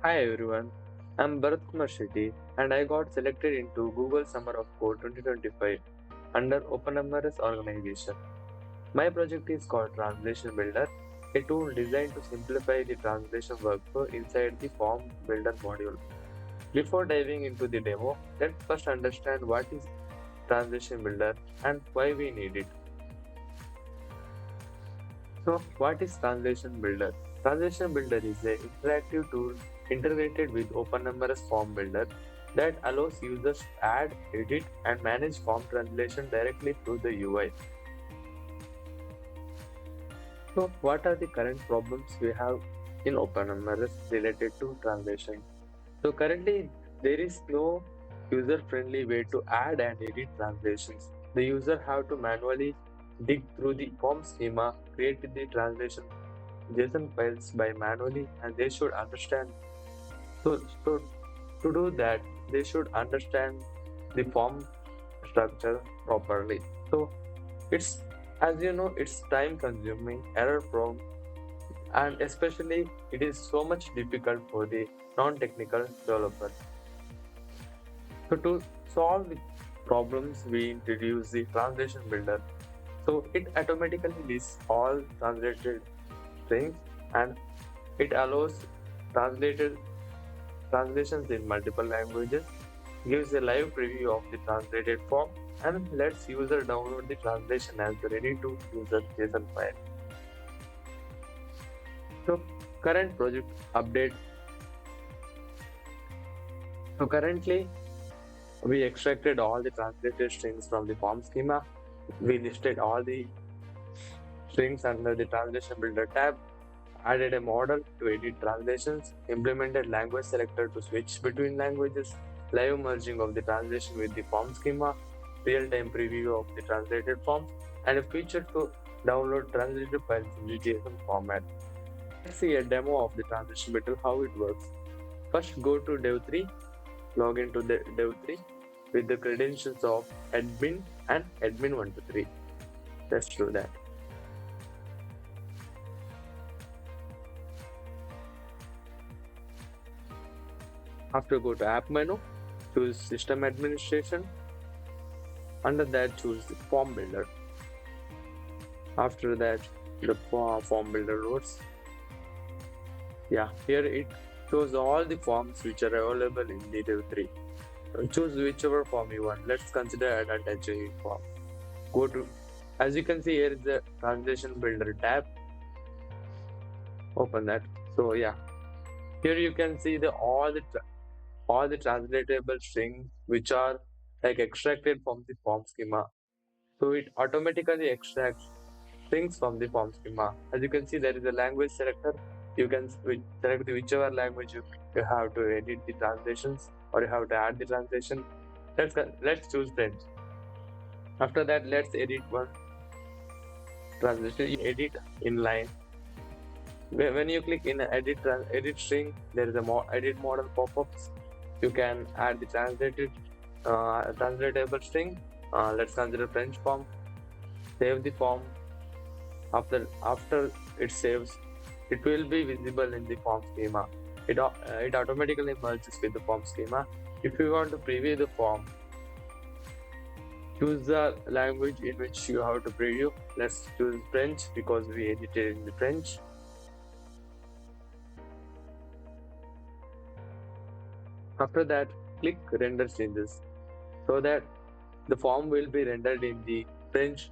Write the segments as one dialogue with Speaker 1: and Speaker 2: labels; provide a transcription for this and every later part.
Speaker 1: Hi everyone, I'm Bharat Kumar Shetty and I got selected into Google Summer of Code 2025 under OpenMRS organization. My project is called Translation Builder, a tool designed to simplify the translation workflow inside the Form Builder module. Before diving into the demo, let's first understand what is Translation Builder and why we need it. So, what is Translation Builder? Translation Builder is an interactive tool integrated with OpenMRS Form Builder that allows users to add, edit, and manage form translation directly through the UI. So, what are the current problems we have in OpenMRS related to translation? So, currently, there is no user-friendly way to add and edit translations. The user have to manually dig through the form schema, create the translation JSON files by manually, and they should understand. So to do that, they should understand the form structure properly. So it's as you know, it's time consuming, error prone, and especially it is so much difficult for the non-technical developer. So to solve the problems, we introduce the translation builder. So it automatically lists all translated strings and it allows translated translations in multiple languages, gives a live preview of the translated form, and lets user download the translation as the ready-to-use JSON file. So current project update. So currently we extracted all the translated strings from the form schema. We listed all the strings under the translation builder tab, added a model to edit translations, implemented language selector to switch between languages, live merging of the translation with the form schema, real-time preview of the translated forms, and a feature to download translated files in the JSON format. Let's see a demo of the translation builder, how it works. First, go to Dev3, log into the Dev3 with the credentials of admin and admin123. Let's do that. After go to app menu, choose system administration. Under that, choose the form builder. After that, the form builder rows. Yeah, here it shows all the forms which are available in the Dev3. Choose whichever form you want. Let's consider add attach a form. Go to, as you can see here is the translation builder tab. Open that. So yeah, here you can see the all the translatable strings which are like extracted from the form schema. So it automatically extracts strings from the form schema. As you can see, there is a language selector. You can select whichever language you have to edit the translations or you have to add the translation. Let's choose French. After that, let's edit one translation. You edit in line. When you click in edit string, there is a edit model pop-ups. You can add the translatable string. Let's consider French form. Save the form. After it saves, it will be visible in the form schema. It automatically merges with the form schema. If you want to preview the form, choose the language in which you have to preview. Let's choose French because we edited in the French. After that, click render changes so that the form will be rendered in the French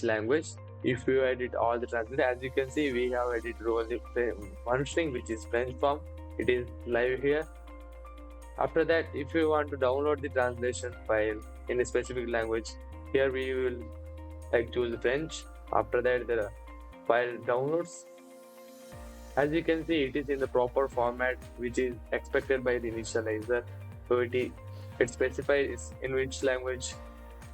Speaker 1: language. If you edit all the translation, as you can see, we have edited only one string which is French form. It is live here. After that, if you want to download the translation file in a specific language, here we will like choose French. After that, the file downloads. As you can see, it is in the proper format which is expected by the initializer. So it specifies in which language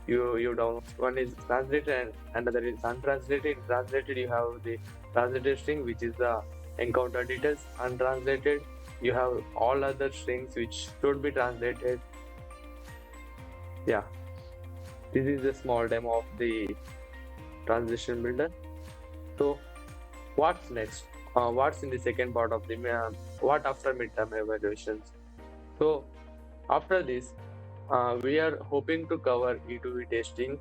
Speaker 1: you download. One is translated and another is untranslated. In translated, you have the translated string which is the encounter details. Untranslated, you have all other strings which should be translated. Yeah, this is a small demo of the translation builder. So what's next? what's in the second part of the what after midterm evaluations. So after this, we are hoping to cover E2V testing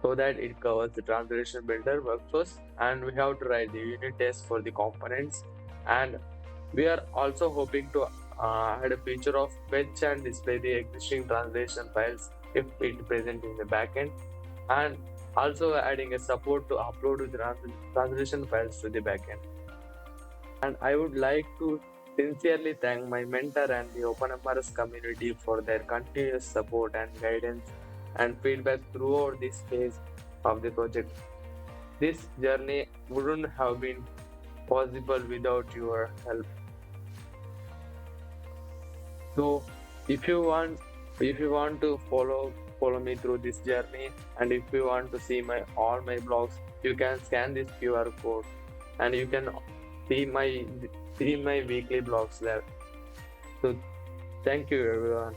Speaker 1: so that it covers the translation builder workflows, and we have to write the unit test for the components, and we are also hoping to add a feature of fetch and display the existing translation files if it present in the backend, and also adding a support to upload the translation files to the backend. And I would like to sincerely thank my mentor and the OpenMRS community for their continuous support and guidance and feedback throughout this phase of the project. This journey wouldn't have been possible without your help. So if you want to follow me through this journey, and if you want to see my all my blogs, you can scan this QR code and you can see my weekly blogs there. So thank you everyone.